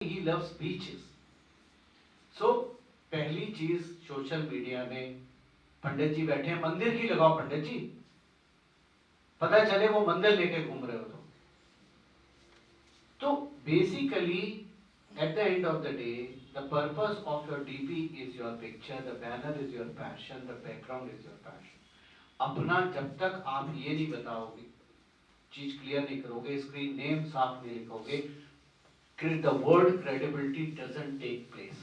he loves beaches. So पहली चीज social media में पंडित जी बैठे हैं, मंदिर की लगाओ पंडित जी, पता चले वो मंदिर लेके घूम रहे हो तो basically at the end of the day, the purpose of your DP is your picture, the banner is your passion, the background is your passion. अपना जब तक आप ये नहीं बताओगे, चीज क्लियर नहीं करोगे, स्क्रीन नेम साफ नहीं लिखोगे, the word credibility doesn't take place.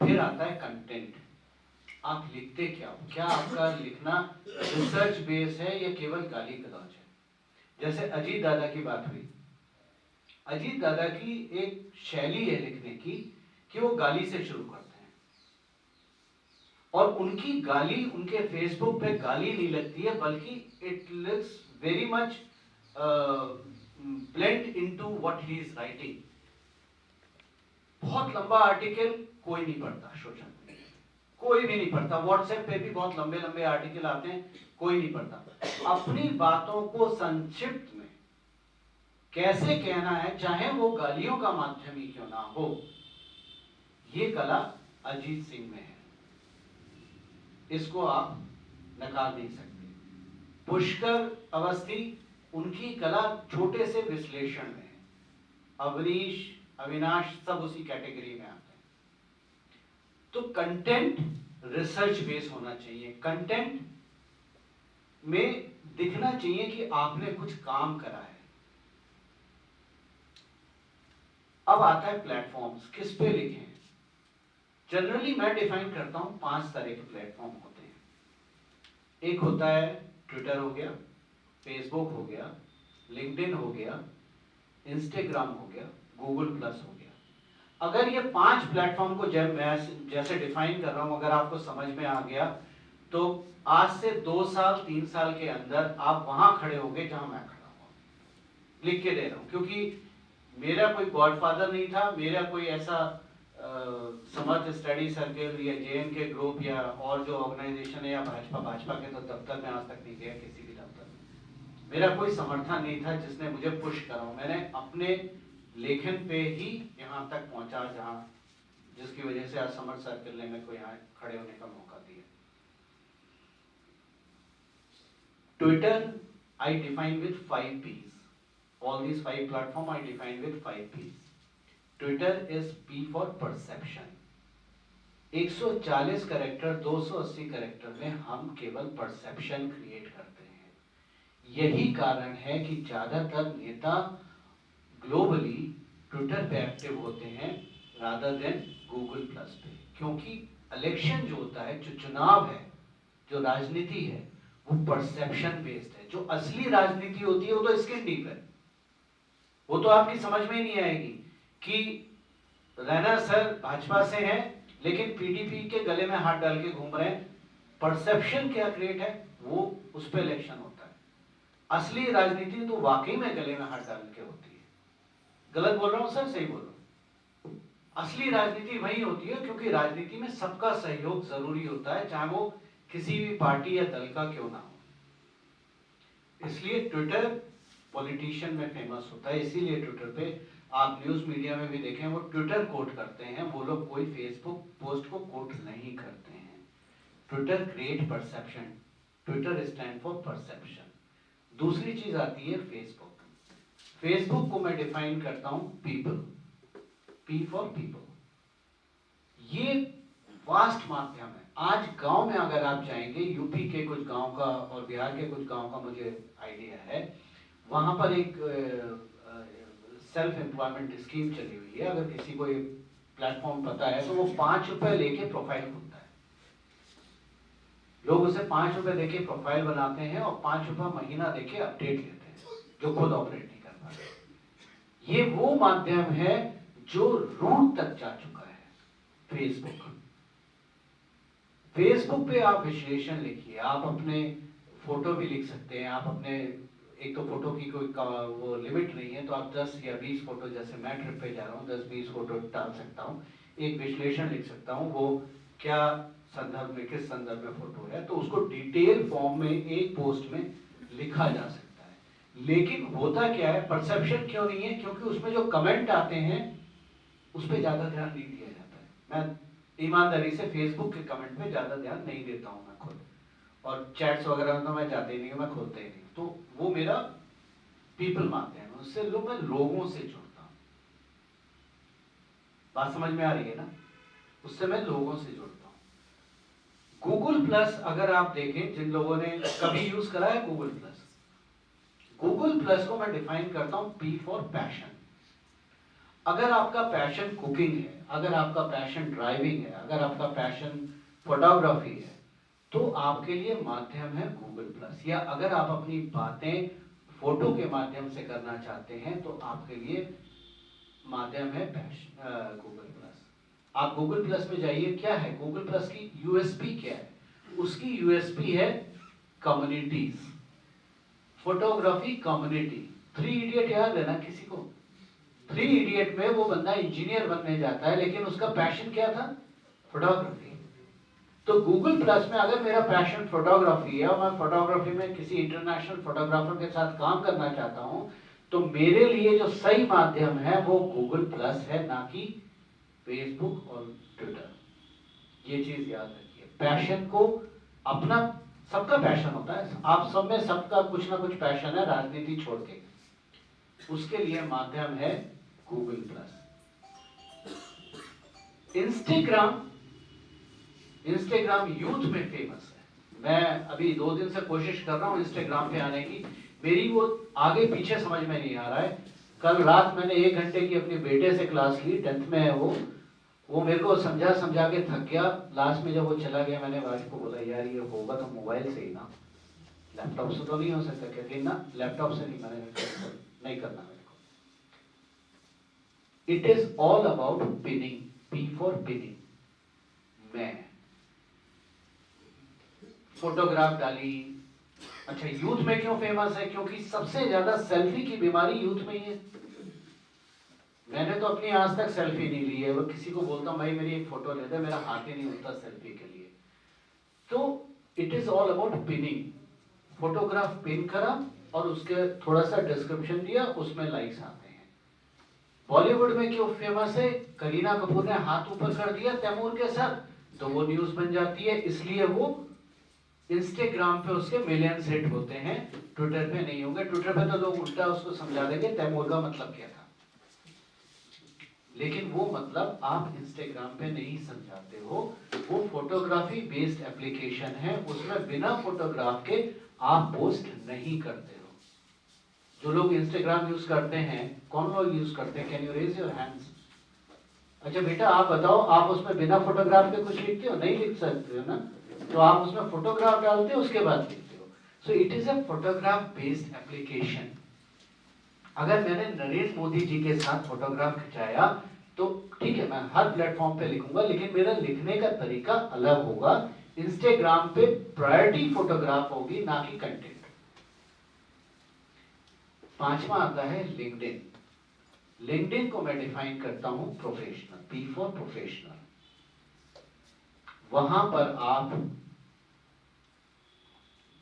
फिर आता है कंटेंट, आप लिखते क्या हो, क्या आपका लिखना रिसर्च बेस है या केवल गाली गलौज है। जैसे अजीत दादा की बात हुई, अजीत दादा की एक शैली है लिखने की कि वो गाली से शुरू करते हैं और उनकी गाली उनके फेसबुक पे गाली नहीं लगती है, बल्कि it looks very much blend into what he is writing. बहुत लंबा आर्टिकल कोई नहीं पढ़ता, सोशल मीडिया कोई भी नहीं पढ़ता, व्हाट्सएप पे भी बहुत लंबे लंबे आर्टिकल आते हैं, कोई नहीं पढ़ता। अपनी बातों को संक्षिप्त में कैसे कहना है, चाहे वो गालियों का माध्यम ही क्यों ना हो, ये कला अजीत सिंह में है, इसको आप नकार नहीं सकते। पुष्कर अवस्थी, उनकी कला छोटे से विश्लेषण में है, अवनीश अविनाश सब उसी कैटेगरी में आते हैं। तो कंटेंट रिसर्च बेस होना चाहिए, कंटेंट में दिखना चाहिए कि आपने कुछ काम करा है। अब आता है प्लेटफॉर्म्स, किस पे लिखें। जनरली मैं डिफाइन करता हूं 5 तरह के प्लेटफॉर्म होते हैं। एक होता है ट्विटर हो गया, फेसबुक हो गया, लिंक्डइन हो गया, इंस्टाग्राम हो गया, गूगल प्लस हो गया। अगर ये 5 प्लेटफॉर्म को जैसे डिफाइन कर रहा हूं, अगर आपको समझ में आ गया तो आज से 2 साल 3 साल के अंदर आप वहां खड़े होंगे जहां मैं खड़ा हूं। लिख के दे रहा हूं क्योंकि मेरा कोई गॉडफादर नहीं था, मेरा कोई ऐसा समर्थ स्टडी सर्कल या जेएन के ग्रुप या और जो ऑर्गेनाइजेशन है या भाजपा के तो दफ्तर में आज तक नहीं गया, किसी भी दफ्तर में मेरा कोई समर्थन नहीं था जिसने मुझे पुश करा। मैंने अपने लेखन पे ही यहाँ तक पहुंचा जहां, जिसकी वजह से आज समर्थ सर्कल ने मेरे को यहाँ खड़े होने का मौका दिया। Twitter I define with 5 P's. All these 5 platform I define with 5 P's. Twitter is P for perception. 140 character 280 character में हम केवल परसेप्शन क्रिएट करते हैं। यही कारण है कि ज्यादातर नेता ग्लोबली ट्विटर पे एक्टिव होते हैं रादर देन गूगल प्लस पे, क्योंकि इलेक्शन जो होता है, जो चुनाव है, जो राजनीति है, वो परसेप्शन बेस्ड है। जो असली राजनीति होती है वो तो स्किन डीप है, वो तो आपकी समझ में ही नहीं आएगी कि रैना सर भाजपा से हैं लेकिन पीडीपी के गले में हाथ डाल के घूम रहे हैं। परसेप्शन क्या क्रिएट है, वो उस पर इलेक्शन होता है। असली राजनीति तो वाकई में गले में हाथ डाल के होती है। गलत बोल रहा हूं सर, सही बोल रहा हूं? असली राजनीति वही होती है क्योंकि राजनीति में सबका सहयोग जरूरी होता है, चाहे वो किसी भी पार्टी या दल का क्यों ना हो। इसलिए ट्विटर पॉलिटिशियन में फेमस होता है, इसीलिए ट्विटर पे आप न्यूज मीडिया में भी देखें वो ट्विटर कोट करते हैं, वो लोग कोई फेसबुक पोस्ट को कोट नहीं करते हैं। Twitter create perception, Twitter stand for perception. दूसरी चीज आती है फेसबुक। फेसबुक को मैं डिफाइन करता हूं पीपल, पी फॉर पीपल। ये वास्ट माध्यम है। आज गांव में अगर आप जाएंगे, यूपी के कुछ गांव का और बिहार के कुछ गांव का मुझे आइडिया है, वहां पर एक सेल्फ एम्प्लॉयमेंट स्कीम चली हुई है। अगर किसी को ये प्लेटफॉर्म पता है तो वो 5 रुपए लेके प्रोफाइल खुलता है, लोग उसे 5 रुपए देके प्रोफाइल बनाते हैं और 5 रुपए महीना देके अपडेट लेते हैं, जो खुद ऑपरेट नहीं कर पाते। ये वो माध्यम है जो रूट तक जा चुका है, फेसबुक। फेसबुक पे आप विश्लेषण लिखिए, आप अपने फोटो भी लिख सकते हैं, आप अपने, एक तो फोटो की कोई वो लिमिट नहीं है, तो आप 10 या 20 फोटो, जैसे मैं ट्रिप पे जा रहा हूँ 10-20 फोटो डाल सकता हूँ, एक विश्लेषण लिख सकता हूँ, वो क्या संदर्भ में, किस संदर्भ में फोटो है, तो उसको डिटेल फॉर्म में एक पोस्ट में लिखा जा सकता है। लेकिन होता क्या है, परसेप्शन क्यों नहीं है? क्योंकि उसमें जो कमेंट आते हैं उस पर ज्यादा ध्यान नहीं दिया जाता है। मैं ईमानदारी से फेसबुक के कमेंट पे ज्यादा ध्यान नहीं देता हूं मैं खुद, और चैट्स वगैरह में तो मैं जाते ही नहीं, मैं खोलते ही नहीं। तो वो मेरा पीपल मानते हैं, उससे मैं लोगों से जुड़ता हूं। बात समझ में आ रही है ना? उससे मैं लोगों से जुड़ता हूं। गूगल प्लस अगर आप देखें, जिन लोगों ने कभी यूज करा है गूगल प्लस, गूगल प्लस को मैं डिफाइन करता हूं पी फॉर पैशन। अगर आपका पैशन कुकिंग है, अगर आपका पैशन ड्राइविंग है, अगर आपका पैशन फोटोग्राफी है, तो आपके लिए माध्यम है गूगल प्लस। या अगर आप अपनी बातें फोटो के माध्यम से करना चाहते हैं तो आपके लिए माध्यम है गूगल प्लस। आप गूगल प्लस में जाइए, क्या है गूगल प्लस की यूएसपी क्या है? उसकी यूएसपी है कम्युनिटीज, फोटोग्राफी कम्युनिटी। 3 इडियट याद है ना किसी को? 3 इडियट में वो बंदा इंजीनियर बनने जाता है, लेकिन उसका पैशन क्या था? फोटोग्राफी। तो गूगल प्लस में अगर मेरा पैशन फोटोग्राफी है और मैं फोटोग्राफी में किसी इंटरनेशनल फोटोग्राफर के साथ काम करना चाहता हूं, तो मेरे लिए जो सही माध्यम है वो गूगल प्लस है, ना कि फेसबुक और ट्विटर। ये चीज याद रखिए। पैशन को अपना, सबका पैशन होता है, आप सब में सबका कुछ ना कुछ पैशन है, राजनीति छोड़ के। उसके लिए माध्यम है गूगल प्लस। इंस्टाग्राम यूथ में फेमस है। मैं अभी 2 दिन से कोशिश कर रहा हूं इंस्टाग्राम पे आने की, मेरी वो आगे पीछे समझ में नहीं आ रहा है। कल रात मैंने 1 घंटे की अपने बेटे से क्लास ली, 10th में है वो मेरे को समझा के थक गया। लास्ट में जब वो चला गया, मैंने वाइफ को बोला यार ये होगा तो मोबाइल से ही ना, लैपटॉप से तो नहीं हो सकता। कहती ना लैपटॉप से नहीं, मैंने नहीं करना मेरे को। It is all about pinning, P for pinning. मैं फोटोग्राफ डाली। अच्छा, यूथ में क्यों फेमस है? क्योंकि सबसे ज्यादा सेल्फी की बीमारी यूथ में ही है। मैंने तो अपनी आज तक सेल्फी नहीं ली है। वो किसी को बोलता हूं भाई मेरी एक फोटो ले दे, मेरा हाथ ही नहीं होता सेल्फी के लिए। तो it is all about pinning. Photograph pin करा और उसके थोड़ा सा डिस्क्रिप्शन दिया, उसमें लाइक्स आते हैं। बॉलीवुड में क्यों फेमस है? करीना कपूर ने हाथ ऊपर कर दिया तैमूर के साथ, तो वो न्यूज बन जाती है, इसलिए वो इंस्टाग्राम पे उसके मिलियंस हिट होते हैं, ट्विटर पे नहीं होंगे। ट्विटर पे तो लोग उल्टा उसको समझा देंगे तैमूर का मतलब क्या था, लेकिन वो मतलब आप इंस्टाग्राम पे नहीं समझाते हो। वो फोटोग्राफी बेस्ड एप्लीकेशन है, उसमें बिना फोटोग्राफ के आप पोस्ट नहीं करते हो। जो लोग इंस्टाग्राम यूज करते हैं, कौन लोग यूज करते हैं? Can you raise your hands? अच्छा बेटा आप बताओ, आप उसमें बिना फोटोग्राफ के कुछ लिखते हो? नहीं लिख सकते हो ना, तो आप उसमें फोटोग्राफ डालते हो, उसके बाद लिखते हो। So it is a photograph based application. अगर मैंने नरेंद्र मोदी जी के साथ फोटोग्राफ खिंचाया तो ठीक है, मैं हर प्लेटफॉर्म पे लिखूंगा, लेकिन मेरा लिखने का तरीका अलग होगा। इंस्टाग्राम पे प्रायोरिटी फोटोग्राफ होगी, ना कि कंटेंट। 5वां आता है लिंक्डइन। लिंक्डइन को मैं डिफाइन करता हूं प्रोफेशनल, पी फॉर प्रोफेशनल। वहां पर आप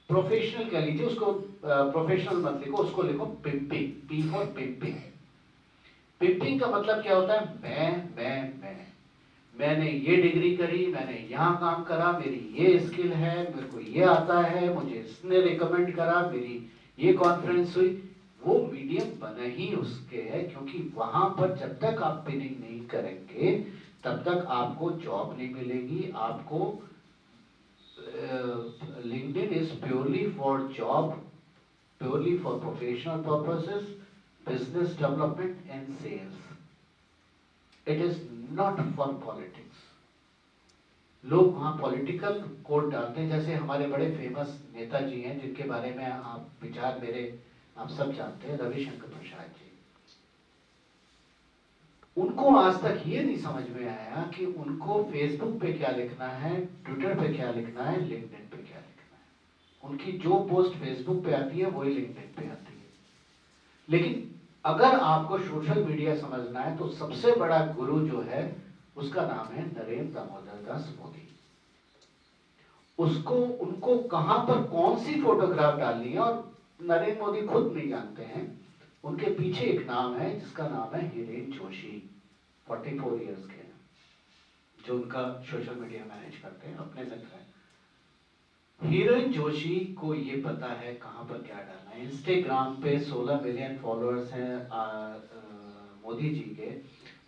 प्रोफेशनल कह लीजिए उसको, प्रोफेशनल मत लिखो, उसको लिखो पिंपिंग, पी फॉर पिंपिंग। पिंपिंग का मतलब क्या होता है? मैंने ये डिग्री करी, मैंने यहाँ काम करा, मेरी ये स्किल है, मेरे को ये आता है, मुझे इसने रिकमेंड करा, मेरी ये कॉन्फ्रेंस हुई। वो मीडियम बना ही उसके है, क्योंकि वहां पर जब तक आप पिनिंग नहीं करेंगे तब तक आपको जॉब नहीं मिलेगी। आपको LinkedIn is purely for job, purely for professional purposes, business development and sales. It is not for politics. लोग वहां पॉलिटिकल कोड डालते हैं, जैसे हमारे बड़े फेमस नेताजी हैं जिनके बारे में आप विचार मेरे आप सब जानते हैं, रविशंकर प्रसाद जी। उनको आज तक ये नहीं समझ में आया कि उनको फेसबुक पे क्या लिखना है, ट्विटर पे क्या लिखना है, लिंक्डइन पे क्या लिखना है। उनकी जो पोस्ट फेसबुक पे आती है वही लिंक्डइन पे आती है। लेकिन अगर आपको सोशल मीडिया समझना है तो सबसे बड़ा गुरु जो है उसका नाम है नरेंद्र दामोदर दास मोदी। उसको उनको कहां पर कौन सी फोटोग्राफ डालनी है और नरेंद्र मोदी खुद नहीं जानते हैं, उनके पीछे एक नाम है जिसका नाम है हिरेन जोशी, 44 इयर्स के हैं, जो उनका सोशल मीडिया मैनेज करते हैं, अपने मित्र हैं। हिरेन जोशी को ये पता है कहां पर क्या डालना है। इंस्टाग्राम पे 16 मिलियन फॉलोअर्स हैं मोदी जी के,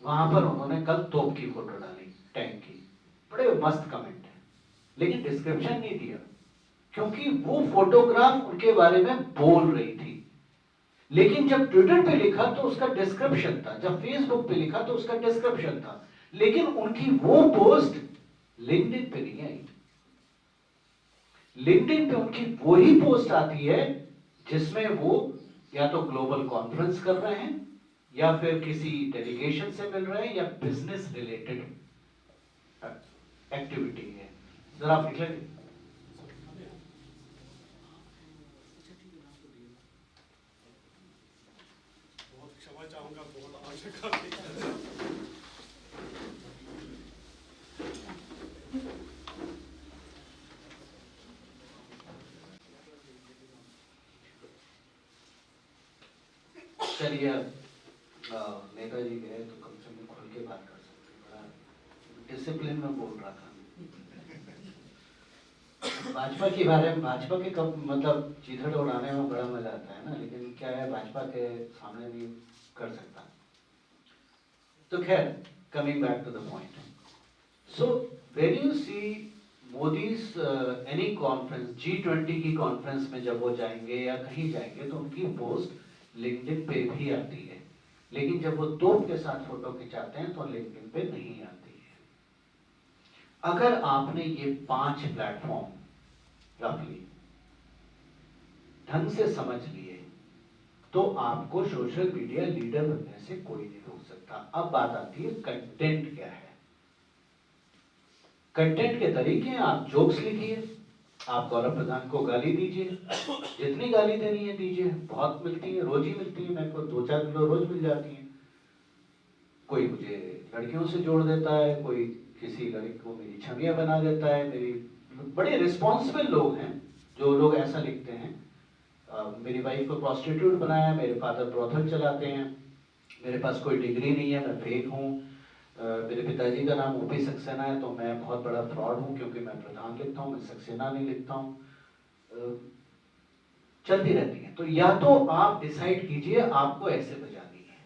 वहां पर उन्होंने कल तोप की फोटो डाली, टैंक की, बड़े मस्त कमेंट है, लेकिन डिस्क्रिप्शन नहीं दिया, क्योंकि वो फोटोग्राफ उनके बारे में बोल रही थी। लेकिन जब ट्विटर पे लिखा तो उसका डिस्क्रिप्शन था, जब फेसबुक पे लिखा तो उसका डिस्क्रिप्शन था, लेकिन उनकी वो पोस्ट लिंक्डइन पे नहीं आई। लिंक्डइन पे उनकी वही पोस्ट आती है जिसमें वो या तो ग्लोबल कॉन्फ्रेंस कर रहे हैं, या फिर किसी डेलीगेशन से मिल रहे हैं, या बिजनेस रिलेटेड एक्टिविटी है। जरा आप लिख लेंगे। चलिए, नेताजी गए तो कम से कम खुल के बात कर सकते हैं, बड़ा डिसिप्लिन में बोल रहा था। भाजपा के बारे में, भाजपा के कब मतलब चीथड़ उड़ाने में बड़ा मजा आता है ना, लेकिन क्या है, भाजपा के सामने नहीं कर सकता। तो खैर, coming back to the point, so when you see Modi's any conference, G20 की कॉन्फ्रेंस में जब वो जाएंगे या कहीं जाएंगे तो उनकी पोस्ट लिंक्डइन पे भी आती है, लेकिन जब वो तोप के साथ फोटो खिंचाते हैं तो लिंक्डइन पे नहीं आती है। अगर आपने ये 5 प्लेटफॉर्म रफली ढंग से समझ लिए तो आपको सोशल मीडिया लीडर बनने से कोई नहीं रोक सकता। अब बात आती है कंटेंट क्या है। कंटेंट के तरीके हैं, आप जोक्स लिखिए, आप गौरव प्रधान को गाली दीजिए, जितनी गाली देनी है दीजिए, बहुत मिलती है, रोज ही मिलती है, मेरे को 2-4 किलो रोज मिल जाती है। कोई मुझे लड़कियों से जोड़ देता है, कोई किसी लड़की को मेरी छवियां बना देता है। मेरी बड़े रिस्पॉन्सिबल लोग हैं जो लोग ऐसा लिखते हैं। मेरी वाइफ को प्रोस्टिट्यूट बनाया, मेरे फादर ब्रोथल चलाते हैं, मेरे पास कोई डिग्री नहीं है, मैं फेक हूँ, मेरे पिताजी का नाम ओपी सक्सेना है तो मैं बहुत बड़ा फ्रॉड हूँ क्योंकि मैं प्रधान लिखता हूँ, मैं सक्सेना नहीं लिखता हूँ, चलती रहती है। तो या तो आप डिसाइड कीजिए आपको ऐसे बजानी है,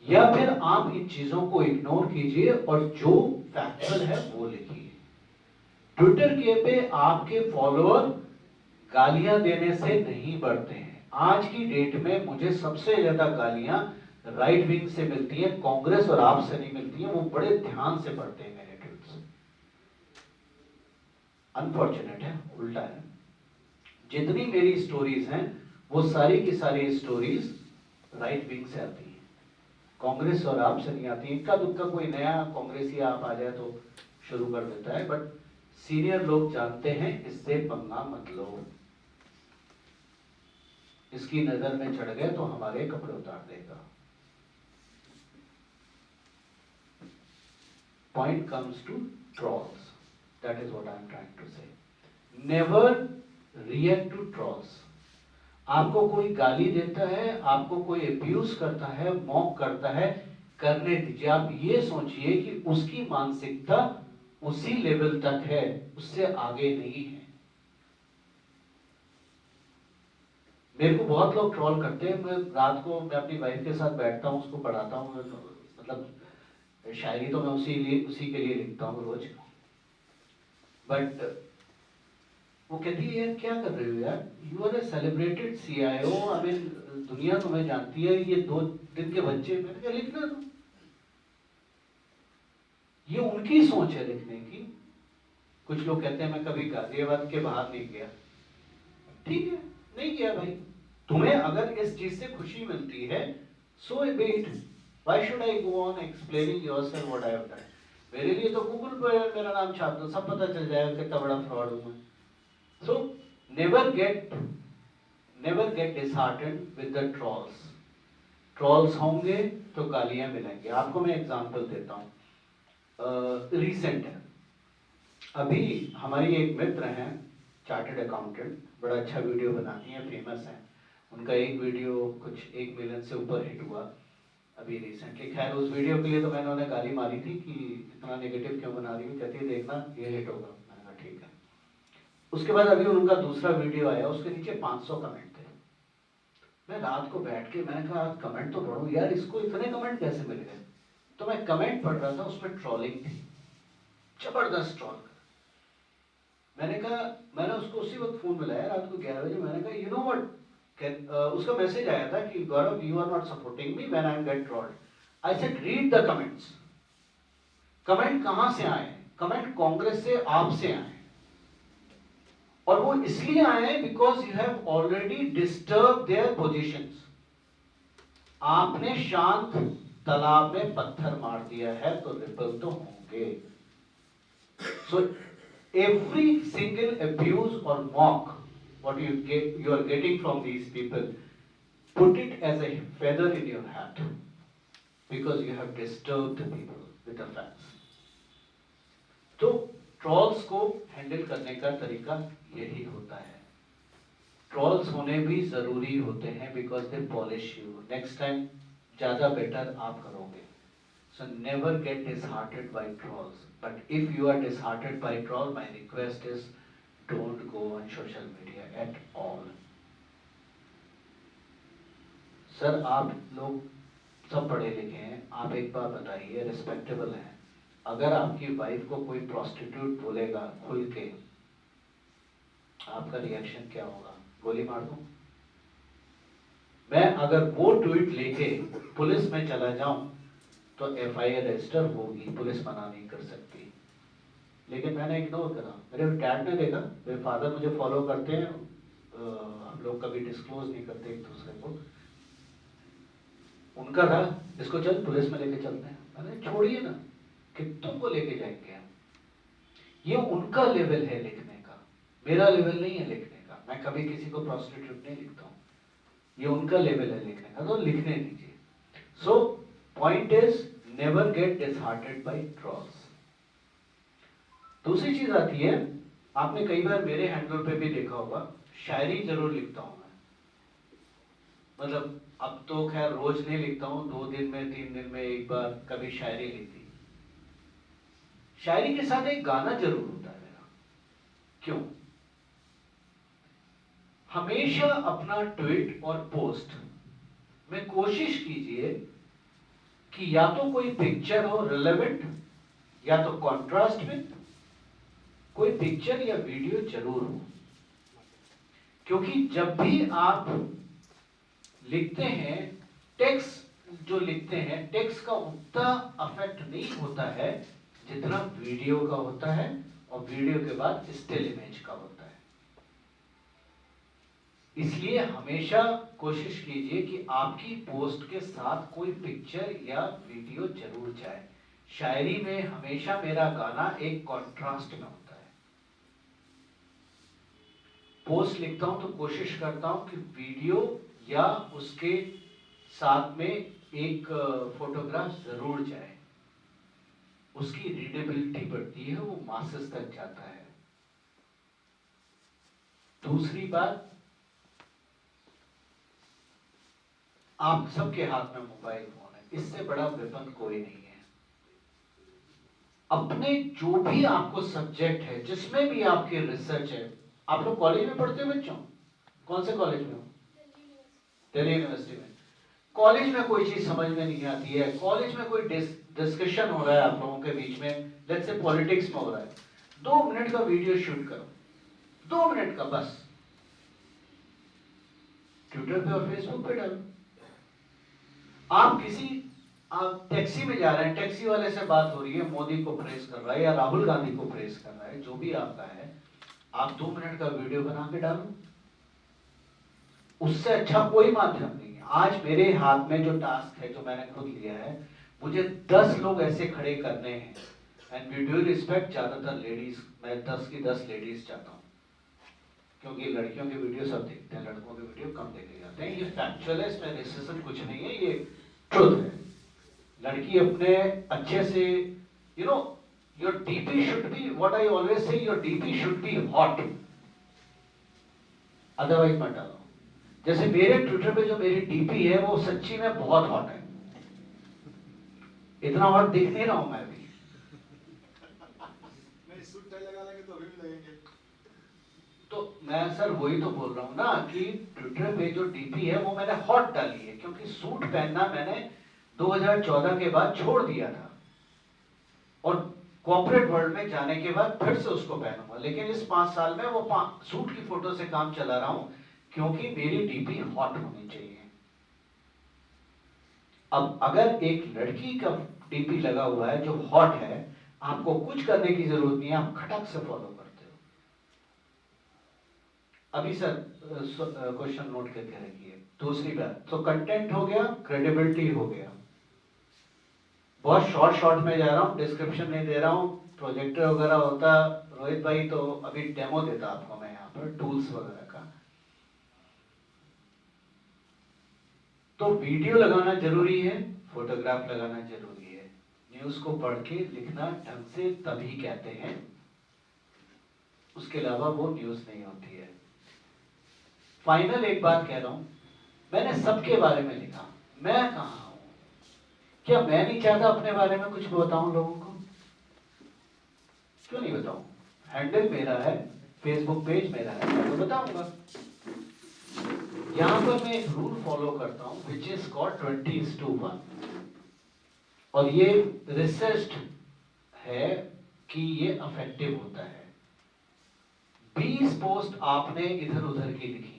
या फिर आप इन चीजों को इग्नोर कीजिए और जो फैक्चुअल है वो लिखिए। ट्विटर के पे आपके फॉलोअर गालियां देने से नहीं बढ़ते हैं। आज की डेट में मुझे सबसे ज्यादा गालियां राइट विंग से मिलती है, कांग्रेस और आप से नहीं मिलती है, वो बड़े ध्यान से पढ़ते हैं मेरे ट्वीट्स। अनफॉर्चुनेट है, उल्टा है। जितनी मेरी स्टोरीज हैं वो सारी की सारी स्टोरीज राइट विंग से आती है, कांग्रेस और आप से नहीं आती। इक्का दुक्का कोई नया कांग्रेसी आप आ जाए तो शुरू कर देता है, बट सीनियर लोग जानते हैं इससे पंगा मत लो, इसकी नजर में चढ़ गए तो हमारे कपड़े उतार देगा। Point comes to trolls. That is what I am trying to say. Never react to trolls. आपको कोई गाली देता है, आपको कोई अब्यूज करता है, मॉक करता है, करने दीजिए। आप ये सोचिए कि उसकी मानसिकता उसी लेवल तक है, उससे आगे नहीं है। मेरे को बहुत लोग ट्रोल करते हैं, मैं रात को मैं अपनी वाइफ के साथ बैठता हूँ, उसको पढ़ाता हूँ, मतलब शायरी तो मैं उसी के लिए लिखता हूँ रोज, बट वो कहती है यार क्या कर रहे हो यार, you are a celebrated CIO, I mean दुनिया तुम्हें जानती है, ये 2 दिन के बच्चे, मैंने क्या लिखना तुम। ये उनकी सोच है लिखने की। कुछ लोग कहते हैं मैं कभी गाजियाबाद के बाहर नहीं गया, ठीक है नहीं गया भाई, तुम्हें अगर इस चीज से खुशी मिलती है so be it, why should I go on explaining yourself what I have done. मेरे लिए तो गूगल पर मेरा नाम छाप दो, सब पता चल जाएगा कितना बड़ा फ्रॉड हूं मैं। So never get disheartened with the trolls. Trolls होंगे तो गालियां मिलेंगे। आपको मैं एग्जांपल देता हूं, रिसेंट है, अभी हमारी एक मित्र हैं चार्टर्ड अकाउंटेंट, बड़ा अच्छा वीडियो बनाती हैं, फेमस हैं। उनका एक वीडियो कुछ 1 मिलियन से ऊपर हिट हुआ अभी रिसेंटली। खैर उस वीडियो के लिए तो मैंने उन्हें गाली मारी थी कि इतना नेगेटिव क्यों बना रही हूँ, कहती है देखना ये हिट होगा। मैंने कहा ठीक है। उसके बाद अभी उनका दूसरा वीडियो आया, उसके नीचे 500 कमेंट थे। मैं रात को बैठ के मैंने कहा कमेंट तो पढ़ूं यार, इसको इतने कमेंट कैसे मिल गए। तो मैं कमेंट पढ़ रहा था, उसमें ट्रोलिंग थी, जबरदस्त ट्रोल। मैंने कहा, मैंने उसको उसी वक्त फोन मिलाया रात को 11 बजे। मैंने कहा यू नो व्हाट, उसका मैसेज आया था कि Gaurav you are not supporting me when I am get trolled. I said read the comments. Comment कहां से आए? कमेंट कांग्रेस से, आपसे आए, और वो इसलिए आए हैं because you have already disturb their positions. आपने शांत तालाब में पत्थर मार दिया है तो रिपल तो होंगे। सो every single abuse or mock what you are getting from these people, put it as a feather in your hat, because you have disturbed the people with the facts. तो ट्रॉल्स को handle करने का तरीका यही होता है। Trolls होने भी जरूरी होते हैं because they polish you. Next time ज्यादा बेटर आप करोगे। So never get disheartened by trolls. But if you are disheartened by troll, my request is don't go on social media at all. Sir आप लोग सब पढ़े लिखे हैं, आप एक बात बताइए, रिस्पेक्टेबल हैं, अगर आपकी वाइफ को कोई प्रोस्टिट्यूट बोलेगा खुल के, आपका रिएक्शन क्या होगा? गोली मार दूं? मैं अगर वो ट्वीट लेके पुलिस में चला जाऊं तो FIR रजिस्टर होगी, पुलिस मना नहीं कर सकती। लेकिन मैंने इग्नोर करा। मेरे डैड ने देखा, मेरे फादर मुझे फॉलो करते हैं, हम लोग कभी डिस्क्लोज नहीं करते एक दूसरे को। उनका था इसको चल पुलिस में लेके चलते हैं। मैंने छोड़िए ना, कि तुमको लेके जाएंगे हम। ये उनका लेवल है लिखने का, मेरा लेवल नहीं है लिखने का। मैं कभी किसी को प्रोस्टिट्यूट नहीं लिखता हूँ, ये उनका लेवल है लिखने का, तो लिखने दीजिए। So point is never get disheartened by trolls. दूसरी चीज आती है, आपने कई बार मेरे हैंडल पे भी देखा होगा, शायरी जरूर लिखता हूं मैं। मतलब अब तो खैर रोज नहीं लिखता हूं, 2 दिन में 3 दिन में एक बार कभी शायरी लिखती। शायरी के साथ एक गाना जरूर होता है मेरा। क्यों? हमेशा अपना ट्वीट और पोस्ट में कोशिश कीजिए कि या तो कोई पिक्चर हो रिलेवेंट, या तो कॉन्ट्रास्ट में कोई पिक्चर या वीडियो जरूर हो। क्योंकि जब भी आप लिखते हैं, टेक्स्ट जो लिखते हैं, टेक्स्ट का उतना अफेक्ट नहीं होता है जितना वीडियो का होता है, और वीडियो के बाद स्टिल इमेज का होता है। इसलिए हमेशा कोशिश कीजिए कि आपकी पोस्ट के साथ कोई पिक्चर या वीडियो जरूर जाए। शायरी में हमेशा मेरा गाना एक कॉन्ट्रास्ट में होता है। पोस्ट लिखता हूं तो कोशिश करता हूं कि वीडियो या उसके साथ में एक फोटोग्राफ जरूर जाए। उसकी रीडेबिलिटी बढ़ती है, वो मासेस तक जाता है। दूसरी बात, आप सबके हाथ में मोबाइल फोन है, इससे बड़ा वेपन कोई नहीं है। अपने जो भी आपको सब्जेक्ट है, जिसमें भी आपकी रिसर्च है, आप लोग कॉलेज में पढ़ते हो बच्चों? कौन से कॉलेज में हो? दिल्ली यूनिवर्सिटी में। कॉलेज में कोई चीज समझ में नहीं आती है, कॉलेज में कोई डिस्कशन हो रहा है आप लोगों के बीच में, लेट्स से पॉलिटिक्स में हो रहा है, 2 मिनट का वीडियो शूट करो, 2 मिनट का बस, ट्विटर पे और फेसबुक पे डालो। आप टैक्सी में जा रहे हैं, टैक्सी वाले से बात हो रही है, मोदी को प्रेस कर रहा है या राहुल गांधी को प्रेस कर रहा है, जो भी आपका है, आप 2 मिनट का वीडियो बना के डालो। उससे अच्छा कोई माध्यम नहीं है। आज मेरे हाथ में जो टास्क है, जो मैंने खुद लिया है, मुझे 10 लोग ऐसे खड़े करने हैं, एंड विद ड्यू रिस्पेक्ट ज्यादातर लेडीज, मैं 10 की 10 लेडीज चाहता हूँ, क्योंकि लड़कियों के वीडियो सब देखते हैं, लड़कों के वीडियो कम देखे जाते हैं। ये फैक्चुअल है, इसमें रेसिज्म कुछ नहीं है, ये ट्रुथ है। लड़की अपने अच्छे से, you know, your DP should be, what I always say, your DP should be hot. Otherwise मत डालो। जैसे मेरे ट्विटर पे जो मेरी डीपी है वो सच्ची में बहुत हॉट है, इतना हॉट दिख नहीं रहा हूं मैं भी। नहीं, सूट टाई लगा लेंगे तो अभी भी लगेंगे। तो मैं सर वही तो बोल रहा हूँ ना कि ट्विटर पे जो डीपी है वो मैंने हॉट डाली है, क्योंकि सूट पहनना मैंने 2014 के बाद छोड़ दिया था, और कॉर्पोरेट वर्ल्ड में जाने के बाद फिर से उसको पहनूंगा। लेकिन इस 5 साल में वो सूट की फोटो से काम चला रहा हूं, क्योंकि मेरी डीपी हॉट होनी चाहिए। अब अगर एक लड़की का डीपी लगा हुआ है जो हॉट है, आपको कुछ करने की जरूरत नहीं है, आप खटक से फॉलो करते हो। अभी सर क्वेश्चन नोट करके रखिए। दूसरी बात, तो कंटेंट हो गया, क्रेडिबिलिटी हो गया। बहुत शॉर्ट में जा रहा हूँ, डिस्क्रिप्शन नहीं दे रहा हूँ। प्रोजेक्टर वगैरह होता रोहित भाई तो अभी डेमो देता आपको मैं यहाँ पर टूल्स वगैरह का। तो वीडियो लगाना जरूरी है, फोटोग्राफ लगाना जरूरी है। न्यूज को पढ़ के लिखना ढंग से तभी कहते हैं, उसके अलावा वो न्यूज नहीं होती है। फाइनल एक बात कह रहा हूं, मैंने सबके बारे में लिखा, मैं कहां हूं? क्या मैं नहीं चाहता अपने बारे में कुछ बताऊं लोगों को? क्यों नहीं बताऊं? हैंडल मेरा है, फेसबुक पेज मेरा है, मैं तो बताऊंगा। यहां पर मैं एक रूल फॉलो करता हूं विच इज कॉल्ड 20:1, और ये रिसर्च है कि ये अफेक्टिव होता है। 20 पोस्ट आपने इधर उधर की लिखी,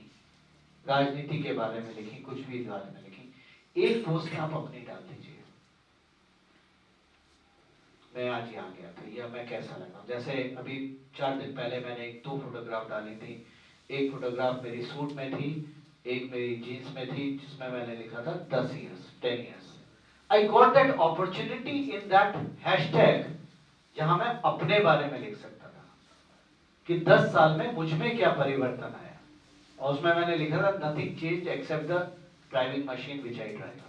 राजनीति के बारे में लिखी, कुछ भी बारे में लिखी, एक पोस्ट आप अपनी डाल दीजिए। मैं आज यहाँ गया था, या मैं कैसा लगा। जैसे अभी 4 दिन पहले मैंने 2 फोटोग्राफ डाली थी। एक फोटोग्राफ मेरी सूट में थी, एक मेरी जीन्स में थी, जिसमें मैंने लिखा था 10 years 10 years। I got that opportunity in that hashtag, जहां मैं अपने बारे में लिख सकता था कि 10 साल में मुझ में क्या परिवर्तन आया। और उसमें मैंने लिखा था nothing change except the driving machine which I drive.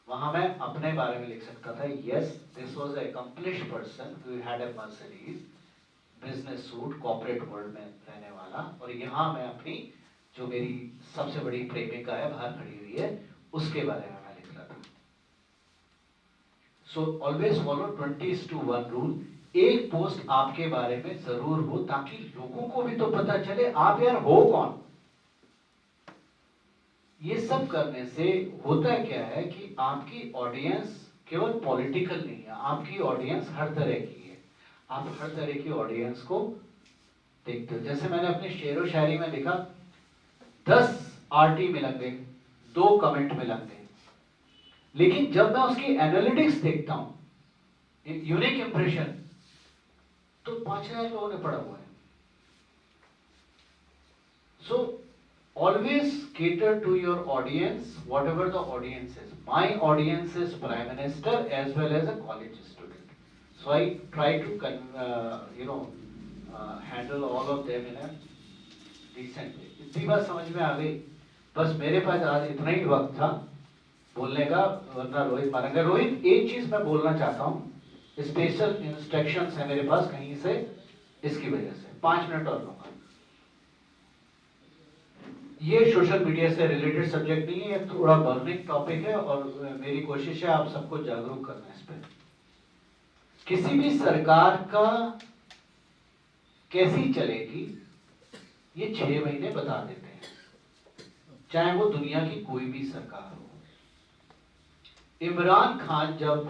वहां मैं अपने बारे में लिख सकता था, yes this was a accomplished person who had a Mercedes, business suit, corporate world में रहने वाला। और यहाँ मैं अपनी जो मेरी सबसे बड़ी प्रेमिका है बाहर खड़ी हुई है, उसके बारे में मैं लिख रहा था। So always follow 20:1 rule. एक पोस्ट आपके बारे में जरूर हो, ताकि लोगों को भी तो पता चले आप यार हो कौन। ये सब करने से होता क्या है कि आपकी ऑडियंस केवल पॉलिटिकल नहीं है, आपकी ऑडियंस हर तरह की है। आप हर तरह की ऑडियंस को देखते हो। जैसे मैंने अपने शेरो शायरी में लिखा, 10 आरटी मिलेंगे, 2 कमेंट मिलेंगे, लेकिन जब मैं उसकी एनालिटिक्स देखता हूं, यूनिक इंप्रेशन, तो 5000 लोगों ने पढ़ा हुआ है। सो always cater to your audience, whatever the audience is. My audience is Prime Minister as well as a college student. So I try to handle all of them in a decent way. इतनी बात समझ में आ गई। बस मेरे पास आज इतना ही वक्त था बोलने का, वरना रोहित मारेंगे। रोहित, एक चीज मैं बोलना चाहता हूँ, स्पेशल इंस्ट्रक्शंस है मेरे पास कहीं से, इसकी वजह से 5 मिनट और लूंगा। ये सोशल मीडिया से रिलेटेड सब्जेक्ट नहीं है, थोड़ा बर्निंग टॉपिक है, और मेरी कोशिश है आप सबको जागरूक करना इस पर। किसी भी सरकार का कैसी चलेगी ये 6 महीने बता देते हैं, चाहे वो दुनिया की कोई भी सरकार हो। इमरान खान, जब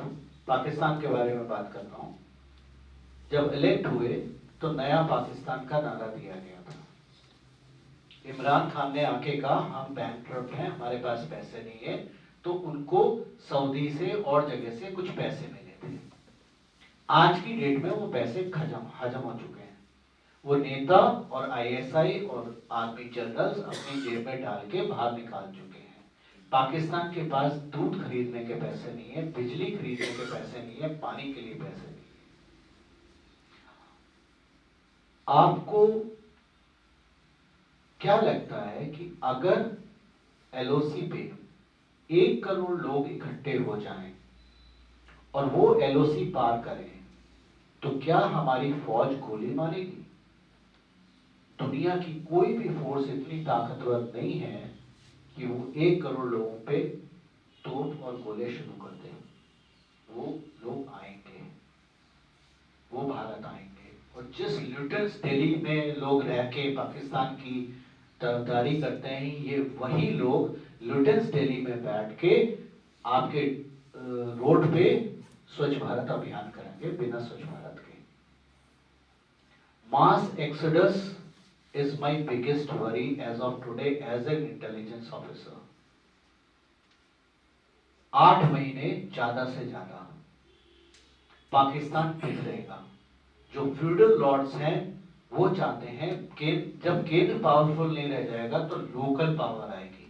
पाकिस्तान के बारे में बात करता हूं, जब इलेक्ट हुए तो नया पाकिस्तान का नारा दिया गया था। इमरान खान ने आके कहा हम बैंकक्रप्ट हैं, हमारे पास पैसे नहीं है, तो उनको सऊदी से और जगह से कुछ पैसे मिले थे। आज की डेट में वो पैसे हजम हो चुके हैं। वो नेता और आईएसआई और आर्मी जनरल्स अपनी जेब में डाल के बाहर निकाल चुके हैं। पाकिस्तान के पास दूध खरीदने के पैसे नहीं है, बिजली खरीदने के पैसे नहीं है, पानी के लिए पैसे नहीं है। आपको क्या लगता है कि अगर एलओसी पे 1 करोड़ लोग इकट्ठे हो जाएं और वो एलओसी पार करें, तो क्या हमारी फौज गोली मारेगी? दुनिया की कोई भी फोर्स इतनी ताकतवर नहीं है कि वो 1 करोड़ लोगों पे तोप और गोले शुरू कर दे। वो लोग आएंगे, वो भारत आएंगे, और जिस ल्यूटेंस दिल्ली में लोग रह के पाकिस्तान की तरफदारी करते हैं, ये वही लोग ल्यूटेंस दिल्ली में बैठ के आपके रोड पे स्वच्छ भारत अभियान करेंगे बिना स्वच्छ भारत के। Mass exodus is my biggest worry as of today as an intelligence officer. 8 महीने ज्यादा से ज्यादा पाकिस्तान बिखरेगा। जो फ्यूडल लॉर्ड्स हैं वो चाहते हैं कि जब केंद्र पावरफुल नहीं रह जाएगा तो लोकल पावर आएगी,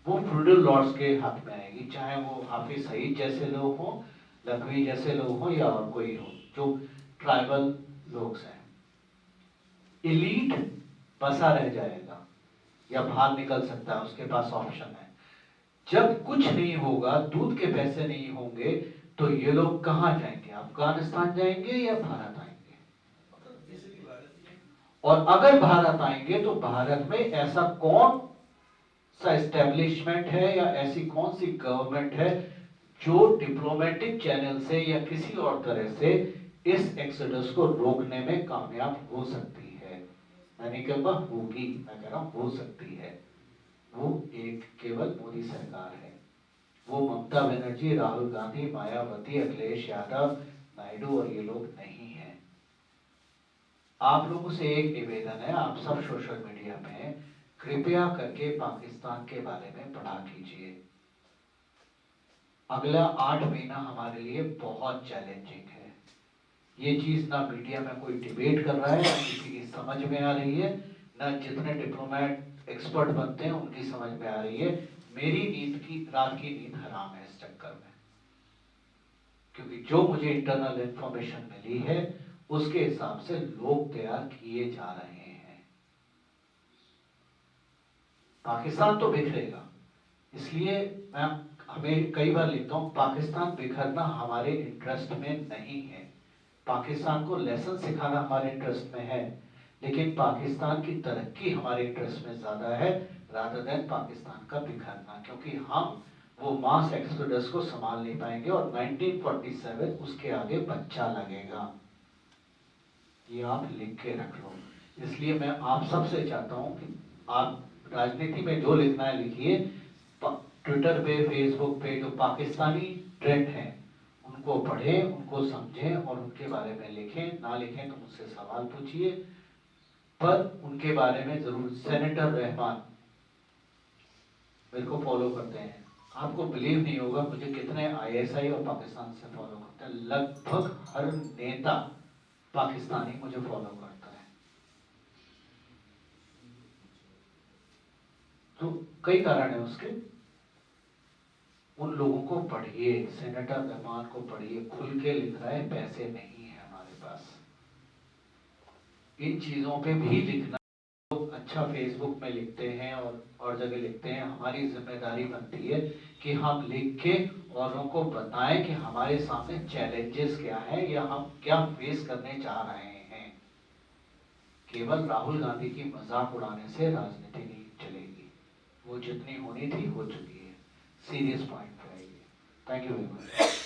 वो फ्यूडल लॉर्ड्स के हाथ में आएगी, चाहे वो हाफिज सईद जैसे लोग हों, लखवी जैसे लोग हों या और कोई हो, जो ट्राइबल लोग हैं। एलीट बसा रह जाएगा या बाहर निकल सकता है, उसके पास ऑप्शन है। जब कुछ नहीं होगा, दूध के पैसे नहीं होंगे, तो ये लोग कहां जाएंगे? अफगानिस्तान जाएंगे या भारत आएंगे? और अगर भारत आएंगे तो भारत में ऐसा कौन सा एस्टेब्लिशमेंट है या ऐसी कौन सी गवर्नमेंट है जो डिप्लोमेटिक चैनल से या किसी और तरह से इस एक्सोडस को रोकने में कामयाब हो सकती है? मैंने कहा होगी, मैं कह रहा हूं हो सकती है। वो एक केवल मोदी सरकार है, वो ममता बनर्जी, राहुल गांधी, मायावती, अखिलेश यादव, नायडू और ये लोग नहीं हैं। आप लोगों से एक निवेदन है, आप सब सोशल मीडिया में कृपया करके पाकिस्तान के बारे में पढ़ा कीजिए। अगला 8 महीना हमारे लिए बहुत चैलेंजिंग है। ये चीज ना मीडिया में कोई डिबेट कर रहा है, ना किसी की समझ में आ रही है, ना जितने डिप्लोमेट एक्सपर्ट बनते हैं उनकी समझ में आ रही है। मेरी रात की नींद हराम है इस चक्कर में, क्योंकि जो मुझे इंटरनल इंफॉर्मेशन मिली है उसके हिसाब से लोग तैयार किए जा रहे हैं। पाकिस्तान तो बिखरेगा, इसलिए मैं हमें कई बार लिखता हूं, पाकिस्तान बिखरना हमारे इंटरेस्ट में नहीं है। पाकिस्तान को लेसन सिखाना हमारे इंटरेस्ट में है, लेकिन पाकिस्तान की तरक्की हमारे इंटरेस्ट में ज्यादा है रादर देन पाकिस्तान का बिखरना, क्योंकि हम वो मास एक्सोडस को संभाल नहीं पाएंगे और 1947 उसके आगे बच्चा लगेगा। ये आप लिख के रख लो। इसलिए मैं आप सबसे चाहता हूं कि आप राजनीति में जो लिखना है लिखिए, ट्विटर पे, फेसबुक पे जो पाकिस्तानी ट्रेंड है उनको पढ़ें, उनको समझें और उनके बारे में लिखें। ना लिखें तो मुझसे सवाल पूछिए, पर उनके बारे में जरूर। सेनेटर रहमान मेरे को फॉलो करते हैं, आपको बिलीव नहीं होगा मुझे कितने आईएसआई और पाकिस्तान से फॉलो करते हैं। लगभग हर नेता पाकिस्तानी मुझे फॉलो करता है। तो कई कारण है उसके, उन लोगों को पढ़िए, सेनेटर रहमान को पढ़िए, खुल के लिख रहा है, पैसे नहीं है हमारे पास। इन चीजों पे भी लिखना, लोग अच्छा फेसबुक में लिखते हैं और जगह लिखते हैं, हमारी जिम्मेदारी बनती है कि हम लिख के औरों को बताएं कि हमारे सामने चैलेंजेस क्या है या हम क्या फेस करने जा रहे हैं। केवल राहुल गांधी की मजाक उड़ाने से राजनीति नहीं चलेगी, वो जितनी होनी थी हो चुकी है। सीरियस पॉइंट पे आइए। Thank you very much.